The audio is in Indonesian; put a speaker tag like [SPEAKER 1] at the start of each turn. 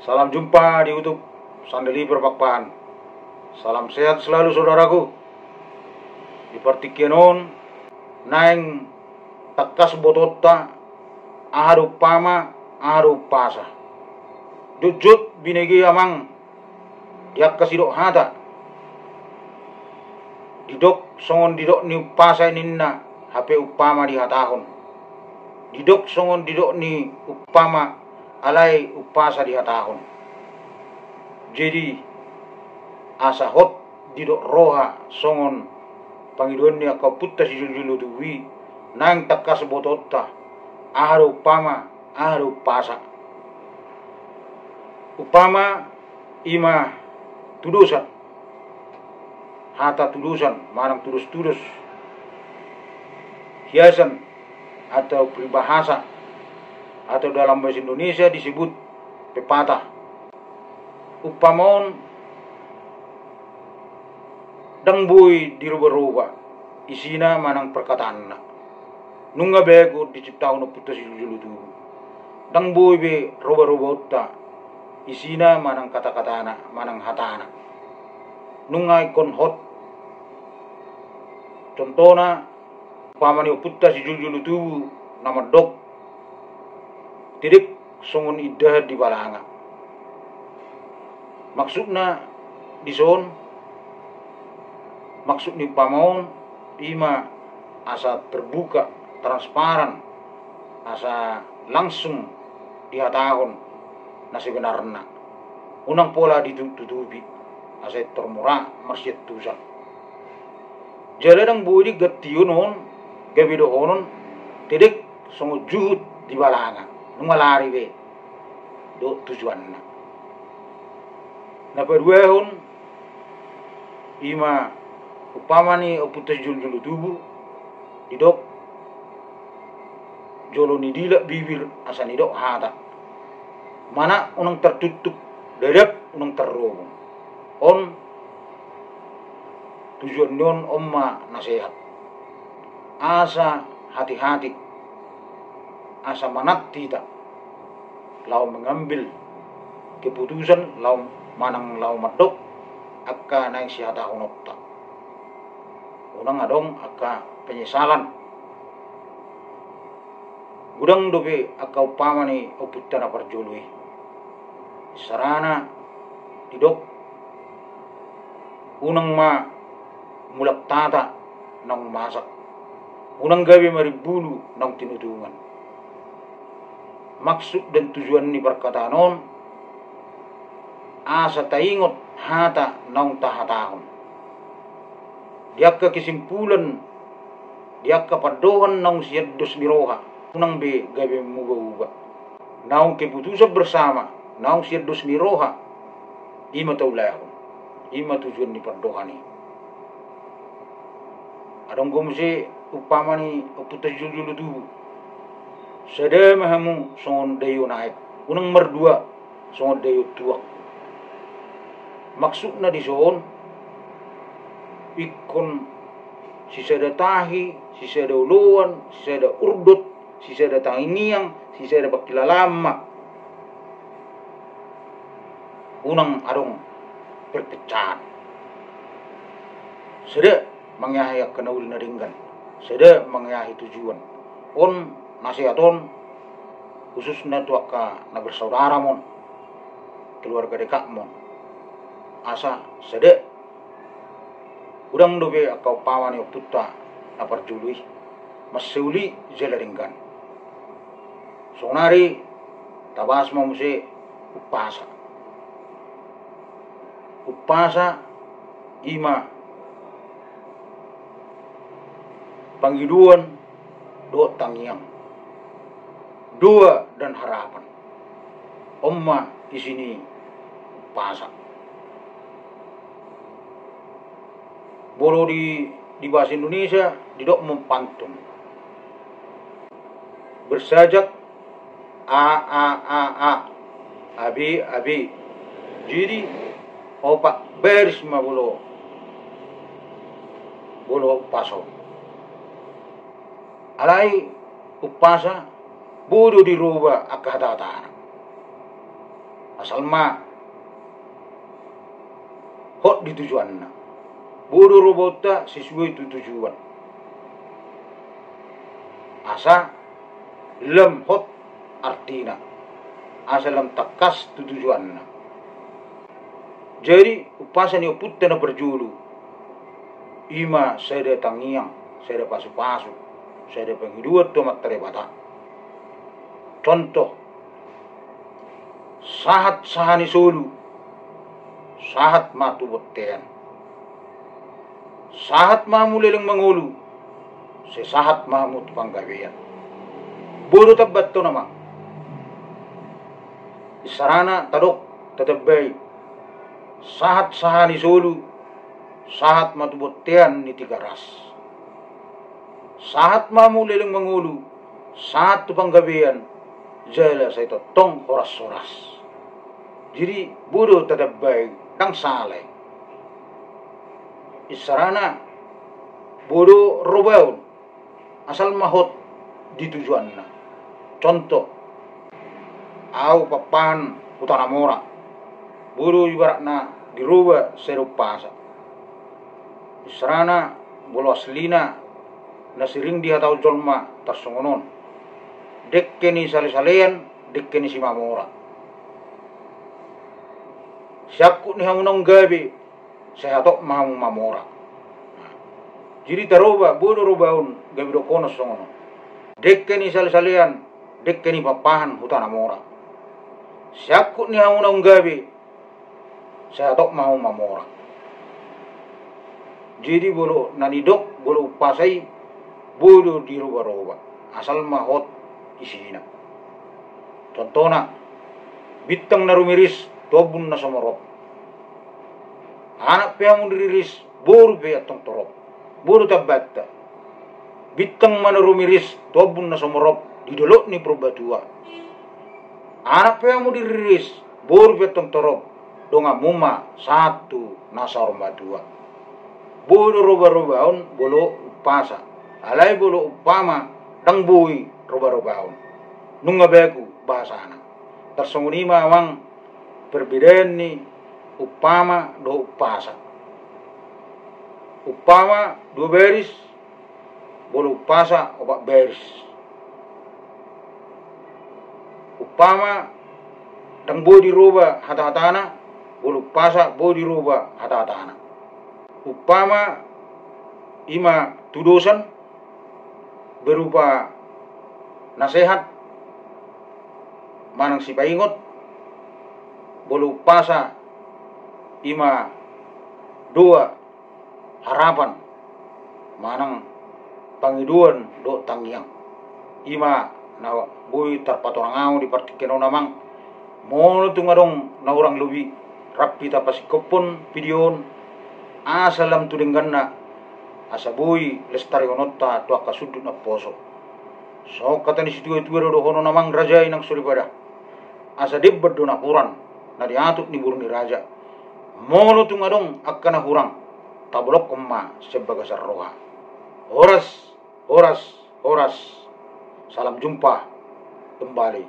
[SPEAKER 1] Salam jumpa di YouTube Sandeli Perpakpan. Salam sehat selalu saudaraku. Di partikenon naeng takas botota aharu pama aharu pasa. Jujut binegi amang diak kasidok hata. Didok songon didok ni pasa ninna HP upama di hatahon. Didok songon didok ni upama alai upasa di hatahon. Jadi asa hot didok roha songon pangiduan ni akau putta si julu duwi nang takas botota aharu upama aharu pasa. Upama ima tudusan hata tudusan manang tudus-tudus hiasan atau peribahasa atau dalam bahasa Indonesia disebut pepatah. Upamon dang boy dirubah-rubah isina manang perkataan na nunga bego diciptakan no putus julu dulu dang boy be rubah-rubah utta isina manang kata-kata na manang hatana nunga ikon hot contohna pamani putta si julu tubu nama dok tidik songon idah di balanga maksudna dison maksud ni pamon ima asa terbuka transparan asa langsung dihatahon na sebenarnya unang pola ditutupi asa termurah marsyat tusan jadi dang budi gatiunon gabidohonon tidik songo juhud di balanga nungalari be do tujuanna na perwehon ima upama ni oputas julu tubu didok jolo ni dila bibir asa ni dok hata mana unang tertutup dadap unang terrobong on tujuan non omma nasihat asa hati-hati asa manat tidak lau mengambil keputusan lau manang lau madok akka naik sihata honotta unang adong akka penyesalan gudang dobe akka upama ni oputana parjului sarana didok unang ma mulak tata nang masak unang gawe maribulu nang tinutungan maksud dan tujuan ni perkataan asa taingot hata nang tahatahon diak kesimpulan diak padohan nang siados miroha unang be gawe muga-uga nang keputusan bersama nang siados miroha ima taulahon ima tujuan ni padohani adong gomse upama ni oputas julu tu sada mahamu songon dayo naik unang merdua songon dayo tuak maksudna di son ikon sisada tahi sisada uluan sisada urdut sisada tanginiang sisada bakilalama unang adong perpecahan sada mangyahi kanaul na ringgan sada mangyahi tujuan on nasihaton khususnya tuak na bersaudara mon keluarga dekat mon asa sada udang dobe akau pawani putta na parjului maseuli jelaringgan sonari tabas mamuse upasa ima panggiduan do tangiang dua dan harapan omma di sini upasa bolo di bahasa Indonesia didok mempantun bersajak a abi jadi opak beris ma bolo paso alai upasa bodo dirubah akahatata asal ma hot di tujuan na bodo robota sesuai itu tujuan asa lem hot artina asa lem takas tu tujuan na jadi upasa ni uputta na berjulu ima saya tangiang saya pasu-pasu saya penghidup tomat terebata contoh sahat sahani solu sahat matu botean sahat mamuleleng mangulu sesahat mahmud panggawean bodo tabat to nama isarana tadok tatabbay sahat sahani solu sahat matu botean ni tigaras sahat mamuleleng mangulu sahat tu panggawean jala sa ito tong horas-horas jadi bodo tatabbay kang salay isarana bodo robaun asal mahot di tujuan na contoh au papan utana mora bodo ibarat na diroba serupasa isarana bolo aslina nasiring dia tau jolma tarsongonon dekkeni sale-salean dekkeni si mamora siakku ni hamunong gabi saya tok mau mamora jadi taroba bodo robaun gabi do kono songono dekkeni sale-salean dekkeni papahan hutana mora siakku ni hamunong gabi saya tok mau mamora jadi bolo nanidok bolo upasai bodo di roba-roba asal mahot isina contohna bitang na rumiris tobun na somorop anak peamu diriris boru pe atong torop boru tabatta bitang mana rumiris tobun na somorop didolok ni probatua anak peamu diriris boru pe atong torop donga muma satu nasarma dua bodo roba-robaon bolo upasa alai bolo upama dang bui roba-robaon nunga beku bahasana tersembunyi mawang perbedaan ni upama do upasa upama dua beris bolo upasa obat beris upama dang bui diroba hata-hatana bolo upasa bui diroba hata-hatana upama ima tudosan berupa nasihat manang si paingot bolu pasa ima dua harapan manang pangiduan do tangyang ima na bui tarpatorangau di partikeno namang mono tungadong na orang lubi rapi tapasikopon pidion asalam tudengganna asabui lestari onotta tuaka sudut na poso so kata ni situ itu do hono namang raja inang sulibada asa debbat do na huran na diatuk ni burung ni raja mono tungadong akkana hurang tablok kemma sebagai sarroha horas salam jumpa kembali